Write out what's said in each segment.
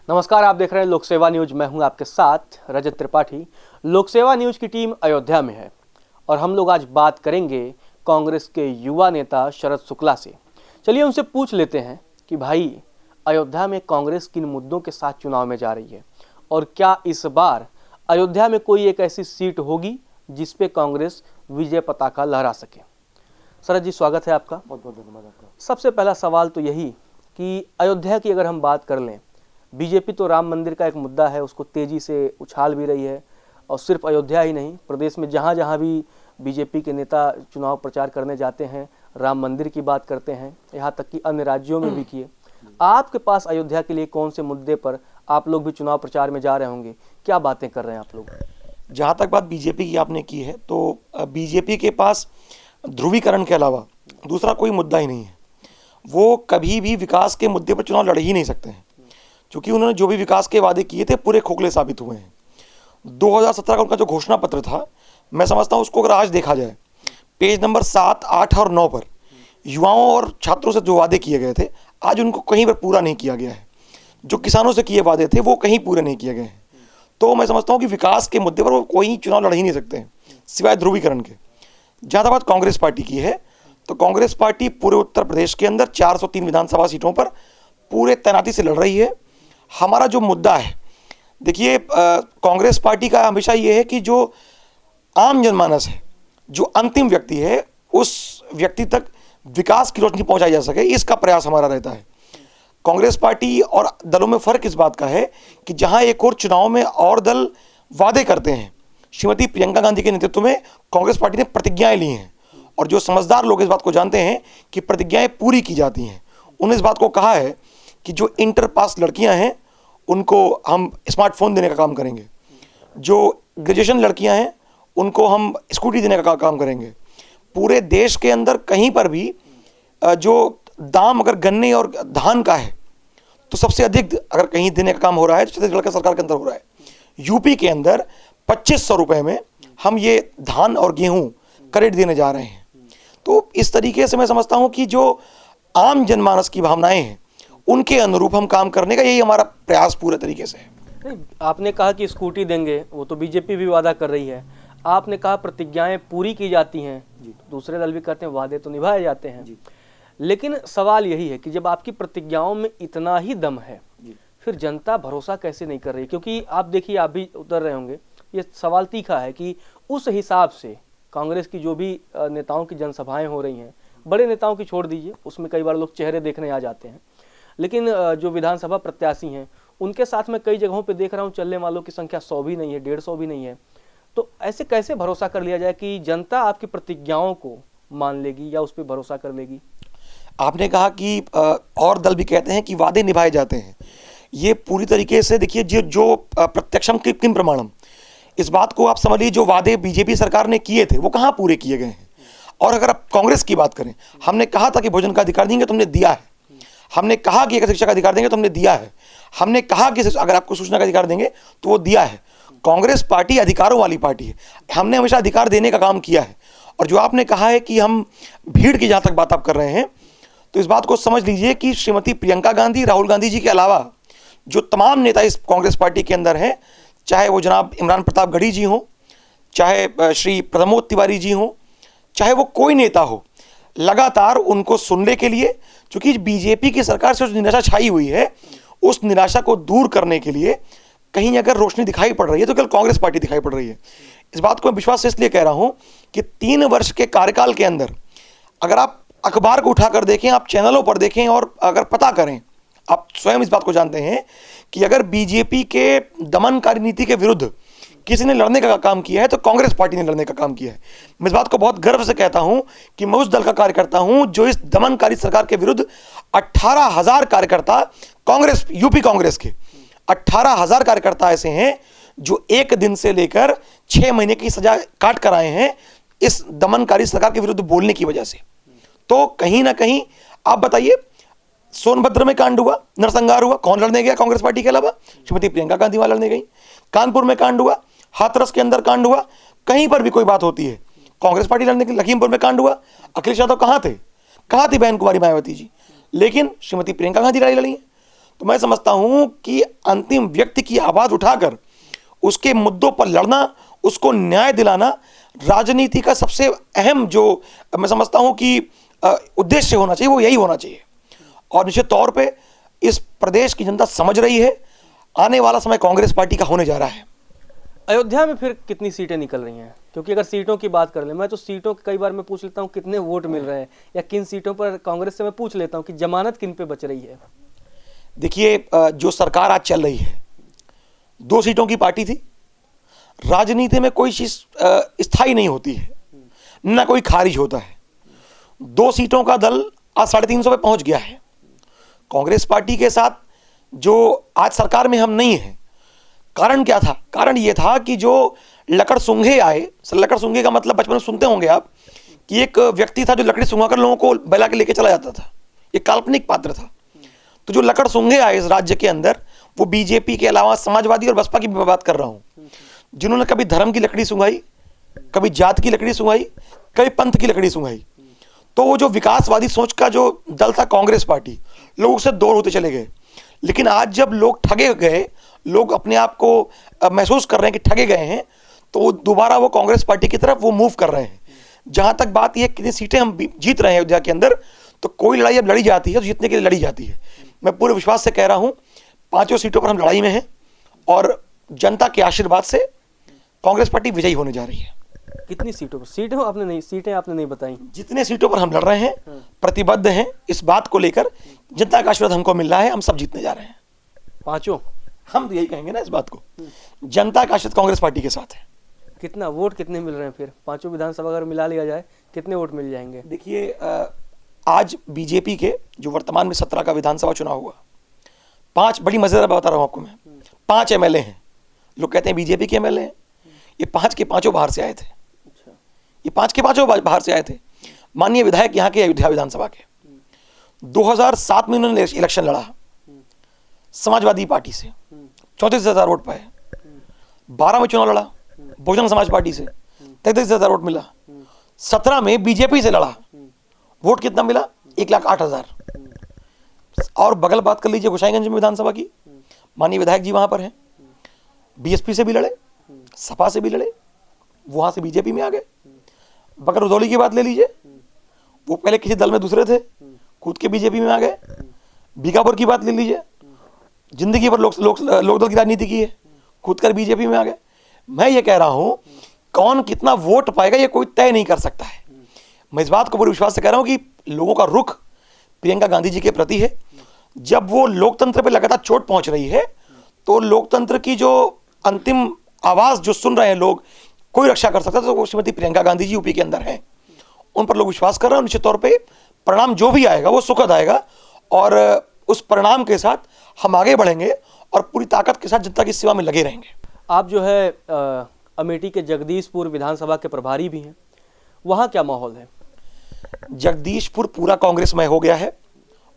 नमस्कार, आप देख रहे हैं लोक सेवा न्यूज। मैं हूं आपके साथ रजत त्रिपाठी। लोक सेवा न्यूज की टीम अयोध्या में है और हम लोग आज बात करेंगे कांग्रेस के युवा नेता शरद शुक्ला से। चलिए उनसे पूछ लेते हैं कि भाई अयोध्या में कांग्रेस किन मुद्दों के साथ चुनाव में जा रही है और क्या इस बार अयोध्या में कोई एक ऐसी सीट होगी जिस पे कांग्रेस विजय पताका लहरा सके। शरद जी, स्वागत है आपका। बहुत बहुत धन्यवाद आपका। सबसे पहला सवाल तो यही कि अयोध्या की अगर हम बात कर लें, बीजेपी तो राम मंदिर का एक मुद्दा है, उसको तेजी से उछाल भी रही है और सिर्फ अयोध्या ही नहीं, प्रदेश में जहाँ जहाँ भी बीजेपी के नेता चुनाव प्रचार करने जाते हैं राम मंदिर की बात करते हैं, यहाँ तक कि अन्य राज्यों में भी किए। आपके पास अयोध्या के लिए कौन से मुद्दे पर आप लोग भी चुनाव प्रचार में जा रहे होंगे, क्या बातें कर रहे हैं आप लोग? जहाँ तक बात बीजेपी की आपने की है, तो बीजेपी के पास ध्रुवीकरण के अलावा दूसरा कोई मुद्दा ही नहीं है। वो कभी भी विकास के मुद्दे पर चुनाव लड़ ही नहीं सकते हैं, क्योंकि उन्होंने जो भी विकास के वादे किए थे पूरे खोखले साबित हुए हैं। 2017 का उनका जो घोषणा पत्र था, मैं समझता हूँ उसको अगर आज देखा जाए, पेज नंबर 7, 8 और 9 पर युवाओं और छात्रों से जो वादे किए गए थे, आज उनको कहीं पर पूरा नहीं किया गया है। जो किसानों से किए वादे थे वो कहीं पूरे नहीं किए गए हैं। तो मैं समझता हूँ कि विकास के मुद्दे पर वो कोई चुनाव लड़ ही नहीं सकते हैं सिवाय ध्रुवीकरण के। जहाँ तक बात कांग्रेस पार्टी की है, तो कांग्रेस पार्टी पूरे उत्तर प्रदेश के अंदर 403 विधानसभा सीटों पर पूरे तैनाती से लड़ रही है। हमारा जो मुद्दा है, देखिए, कांग्रेस पार्टी का हमेशा ये है कि जो आम जनमानस है, जो अंतिम व्यक्ति है, उस व्यक्ति तक विकास की रोशनी पहुंचाई जा सके, इसका प्रयास हमारा रहता है। कांग्रेस पार्टी और दलों में फर्क इस बात का है कि जहां एक और चुनाव में और दल वादे करते हैं, श्रीमती प्रियंका गांधी के नेतृत्व में कांग्रेस पार्टी ने प्रतिज्ञाएं ली हैं, और जो समझदार लोग इस बात को जानते हैं कि प्रतिज्ञाएं पूरी की जाती हैं, उन्होंने इस बात को कहा है कि जो इंटर पास लड़कियां हैं उनको हम स्मार्टफोन देने का काम करेंगे, जो ग्रेजुएशन लड़कियां हैं उनको हम स्कूटी देने का काम करेंगे। पूरे देश के अंदर कहीं पर भी जो दाम अगर गन्ने और धान का है तो सबसे अधिक अगर कहीं देने का काम हो रहा है, छत्तीसगढ़ का सरकार के अंदर हो रहा है। यूपी के अंदर 2500 रुपये में हम ये धान और गेहूं खरीद देने जा रहे हैं। तो इस तरीके से मैं समझता हूं कि जो आम जनमानस की भावनाएं हैं उनके अनुरूप हम काम करने का यही हमारा प्रयास पूरे तरीके से है। नहीं, आपने कहा कि स्कूटी देंगे, वो तो बीजेपी भी वादा कर रही है। आपने कहा प्रतिज्ञाएं पूरी की जाती हैं, दूसरे दल भी कहते हैं वादे तो निभाए जाते हैं। लेकिन सवाल यही है कि जब आपकी प्रतिज्ञाओं में इतना ही दम है, फिर जनता भरोसा कैसे नहीं कर रही? क्योंकि आप देखिए, आप भी उतर रहे होंगे, ये सवाल तीखा है कि उस हिसाब से कांग्रेस की जो भी नेताओं की जनसभाएं हो रही हैं, बड़े नेताओं की छोड़ दीजिए, उसमें कई बार लोग चेहरे देखने आ जाते हैं, लेकिन जो विधानसभा प्रत्याशी हैं उनके साथ में कई जगहों पे देख रहा हूँ चलने वालों की संख्या 100 भी नहीं है, 150 भी नहीं है। तो ऐसे कैसे भरोसा कर लिया जाए कि जनता आपकी प्रतिज्ञाओं को मान लेगी या उस पर भरोसा कर लेगी? आपने कहा कि और दल भी कहते हैं कि वादे निभाए जाते हैं। ये पूरी तरीके से देखिए, जो प्रत्यक्षम किम प्रमाणम, इस बात को आप समझ लीजिए, जो वादे बीजेपी सरकार ने किए थे वो कहाँ पूरे किए गए हैं। और अगर आप कांग्रेस की बात करें, हमने कहा था कि भोजन का अधिकार देंगे, तुमने दिया है। हमने कहा कि अगर शिक्षा का अधिकार देंगे तो हमने दिया है। हमने कहा कि अगर आपको सूचना का अधिकार देंगे तो वो दिया है। कांग्रेस पार्टी अधिकारों वाली पार्टी है, हमने हमेशा अधिकार देने का काम किया है। और जो आपने कहा है कि हम भीड़ की जहाँ तक बात आप कर रहे हैं, तो इस बात को समझ लीजिए कि श्रीमती प्रियंका गांधी, राहुल गांधी जी के अलावा जो तमाम नेता इस कांग्रेस पार्टी के अंदर हैं, चाहे वो जनाब इमरान प्रताप गढ़ी जी हों, चाहे श्री प्रमोद तिवारी जी हों, चाहे वो कोई नेता हो, लगातार उनको सुनने के लिए, क्योंकि बीजेपी की सरकार से जो निराशा छाई हुई है, उस निराशा को दूर करने के लिए कहीं अगर रोशनी दिखाई पड़ रही है तो कल कांग्रेस पार्टी दिखाई पड़ रही है। इस बात को मैं विश्वास से इसलिए कह रहा हूं कि 3 वर्ष के कार्यकाल के अंदर अगर आप अखबार को उठाकर देखें, आप चैनलों पर देखें और अगर पता करें, आप स्वयं इस बात को जानते हैं कि अगर बीजेपी के दमनकारी नीति के विरुद्ध किसी ने लड़ने का काम किया है तो कांग्रेस पार्टी ने लड़ने का काम किया है। मैं इस बात को बहुत गर्व से कहता हूं कि मैं उस दल का कार्यकर्ता हूं जो इस दमनकारी सरकार के विरुद्ध 18,000 कार्यकर्ता, कांग्रेस, यूपी कांग्रेस के 18,000 कार्यकर्ता ऐसे हैं जो 1 दिन से लेकर 6 महीने की सजा काट कर आए हैं इस दमनकारी सरकार के विरुद्ध बोलने की वजह से। तो कहीं ना कहीं आप बताइए, सोनभद्र में कांड हुआ, नरसंहार हुआ, कौन लड़ने गया कांग्रेस पार्टी के अलावा? श्रीमती प्रियंका गांधी वहां लड़ने गई। कानपुर में कांड हुआ, हाथरस के अंदर कांड हुआ, कहीं पर भी कोई बात होती है कांग्रेस पार्टी लड़ने के। लखीमपुर में कांड हुआ, अखिलेश यादव कहाँ थे? कहाँ थी बहन कुमारी मायावती जी? लेकिन श्रीमती प्रियंका गांधी लड़ी है। तो मैं समझता हूं कि अंतिम व्यक्ति की आवाज उठाकर उसके मुद्दों पर लड़ना, उसको न्याय दिलाना राजनीति का सबसे अहम जो मैं समझता हूं कि उद्देश्य होना चाहिए, वो यही होना चाहिए। और निश्चित तौर पे इस प्रदेश की जनता समझ रही है, आने वाला समय कांग्रेस पार्टी का होने जा रहा है। अयोध्या में फिर कितनी सीटें निकल रही हैं? क्योंकि अगर सीटों की बात कर लें, मैं तो सीटों की कई बार मैं पूछ लेता हूं कितने वोट मिल रहे हैं, या किन सीटों पर कांग्रेस से मैं पूछ लेता हूं कि जमानत किन पे बच रही है। देखिए, जो सरकार आज चल रही है, 2 सीटों की पार्टी थी। राजनीति में कोई चीज स्थायी नहीं होती है, ना कोई खारिज होता है। 2 सीटों का दल आज 350 पे पहुंच गया है। कांग्रेस पार्टी के साथ जो आज सरकार में हम नहीं हैं, कारण क्या था? कारण यह था कि जो लकड़ सूंघे आए, लकड़ सूंघे का मतलब बचपन में सुनते होंगे आप कि एक व्यक्ति था जो लकड़ी सूंघाकर लोगों को बहला के लेके चला जाता था। एक काल्पनिक पात्र था। तो जो लकड़ सूंघे आए इस राज्य के अंदर, वो बीजेपी के अलावा समाजवादी और बसपा की बात कर रहा हूं, जिन्होंने कभी धर्म की लकड़ी सूंघाई, कभी जात की लकड़ी सूंघाई, कभी पंथ की लकड़ी सूंघाई। तो वो जो विकासवादी सोच का जो दल था कांग्रेस पार्टी, लोग उससे दूर होते चले गए। लेकिन आज जब लोग ठगे गए, लोग अपने आप को महसूस कर रहे हैं कि ठगे गए हैं, तो दोबारा वो कांग्रेस पार्टी की तरफ वो मूव कर रहे हैं। जहां तक बात यह कितनी सीटें हम जीत रहे हैं अयोध्या के अंदर, तो कोई लड़ाई अब लड़ी जाती है तो जीतने के लिए लड़ी जाती है। मैं पूरे विश्वास से कह रहा हूं 5 सीटों पर हम लड़ाई में हैं और जनता के आशीर्वाद से कांग्रेस पार्टी विजयी होने जा रही है। कितनी सीटों पर? सीटें आपने नहीं बताई। जितने सीटों पर हम लड़ रहे हैं, प्रतिबद्ध हैं इस बात को लेकर, जनता का आशीर्वाद हमको मिल रहा है, हम सब जीतने जा रहे हैं। 5? हम तो यही कहेंगे ना इस बात को, जनता का आशीर्वाद कांग्रेस पार्टी के साथ है। कितना वोट कितने मिल रहे हैं फिर? 5 विधानसभा अगर मिला लिया जाए, कितने वोट मिल जाएंगे? देखिए, आज बीजेपी के जो वर्तमान में 17 का विधानसभा चुनाव हुआ, 5 बड़ी मजेदार बता रहा हूं आपको मैं, 5 एमएलए हैं। लोग कहते हैं बीजेपी के एमएलए हैं, ये 5 के 5 बाहर से आए थे। ये 5 के 5 बाहर से आए थे। माननीय विधायक यहाँ के अयोध्या विधानसभा के 2007 में उन्होंने इलेक्शन लड़ा समाजवादी पार्टी से, 34,000 वोट पाए। 12 में चुनाव लड़ा बहुजन समाज पार्टी से, 33,000 वोट मिला। 17 में बीजेपी से लड़ा, वोट कितना मिला? 1,08,000। और बगल बात कर लीजिए गोसाईगंज में विधानसभा की, माननीय विधायक जी वहां पर हैं, बीएसपी से भी लड़े, सपा से भी लड़े, वहां से बीजेपी में आ गए। बगल रुदौली की बात ले लीजिए, वो पहले किसी दल में दूसरे थे, खुद के बीजेपी में आ गए। बीकापुर की बात ले लीजिए, जिंदगी भर लोकदल की राजनीति की है, खुद कर बीजेपी में आ गए। मैं ये कह रहा हूं, कौन कितना वोट पाएगा ये कोई तय नहीं कर सकता है। मैं इस बात को पूरे विश्वास से कह रहा हूं कि लोगों का रुख प्रियंका गांधी जी के प्रति है। जब वो लोकतंत्र पे लगातार चोट पहुंच रही है, तो लोकतंत्र की जो अंतिम आवाज जो सुन रहे हैं लोग, कोई रक्षा कर सकता है तो वो श्रीमती प्रियंका गांधी जी यूपी के अंदर हैं। उन पर लोग विश्वास कर रहे हैं। निश्चित तौर पे परिणाम जो भी आएगा वो सुखद आएगा, और उस परिणाम के साथ हम आगे बढ़ेंगे और पूरी ताकत के साथ जनता की सेवा में लगे रहेंगे। आप जो है अमेठी के जगदीशपुर विधानसभा के प्रभारी भी हैं, वहाँ क्या माहौल है? जगदीशपुर पूरा कांग्रेसमय हो गया है।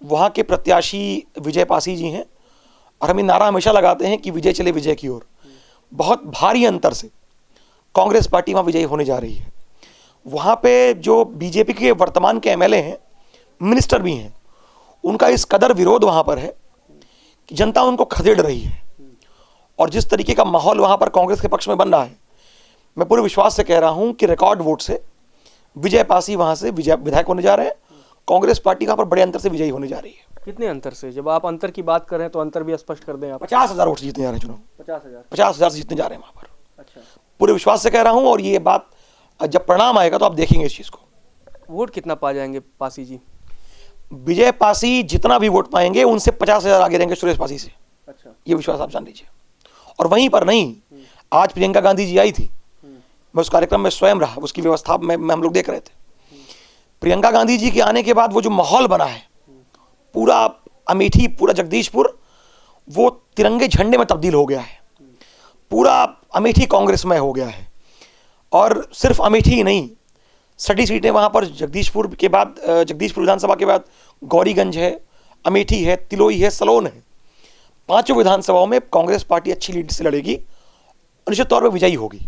वहाँ के प्रत्याशी विजय पासी जी हैं, और हम ये नारा हमेशा लगाते हैं कि विजय चले विजय की ओर। बहुत भारी अंतर से कांग्रेस पार्टी वहाँ विजयी होने जा रही है। वहाँ पे जो बीजेपी के वर्तमान के एमएलए हैं, मिनिस्टर भी हैं, उनका इस कदर विरोध वहाँ पर है कि जनता उनको खदेड़ रही है। और जिस तरीके का माहौल वहाँ पर कांग्रेस के पक्ष में बन रहा है, मैं पूरे विश्वास से कह रहा हूँ कि रिकॉर्ड वोट से विजय पासी वहाँ से विधायक होने जा रहे हैं। कांग्रेस पार्टी वहाँ पर बड़े अंतर से विजयी होने जा रही है। कितने अंतर से? जब आप अंतर की बात कर रहे हैं तो अंतर भी स्पष्ट कर दें आप। 50,000 वोट से जीतने जा रहे हैं चुनाव। 50,000 से जीतने जा रहे हैं वहाँ पर। अच्छा, पूरे विश्वास से कह रहा हूँ। और ये बात जब परिणाम आएगा तो आप देखेंगे इस चीज़ को। वोट कितना पा जाएंगे पासी जी? विजय पासी जितना भी वोट पाएंगे उनसे 50,000 आगे रहेंगे सुरेश पासी से। अच्छा, ये विश्वास आप जान लीजिए। और वहीं पर नहीं, आज प्रियंका गांधी जी आई थी, मैं उस कार्यक्रम में स्वयं रहा, उसकी व्यवस्था में हम लोग देख रहे थे। प्रियंका गांधी जी के आने के बाद वो जो माहौल बना है, पूरा अमेठी, पूरा जगदीशपुर वो तिरंगे झंडे में तब्दील हो गया है। पूरा अमेठी कांग्रेसमय हो गया है। और सिर्फ अमेठी ही नहीं, सटी सीटें वहाँ पर जगदीशपुर के बाद, जगदीशपुर विधानसभा के बाद गौरीगंज है, अमेठी है, तिलोई है, सलोन है। 5 विधानसभाओं में कांग्रेस पार्टी अच्छी लीड से लड़ेगी और निश्चित तौर पर विजयी होगी।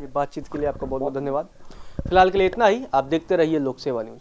बातचीत के लिए आपका बहुत बहुत धन्यवाद। फिलहाल के लिए इतना ही। आप देखते रहिए लोक सेवा न्यूज।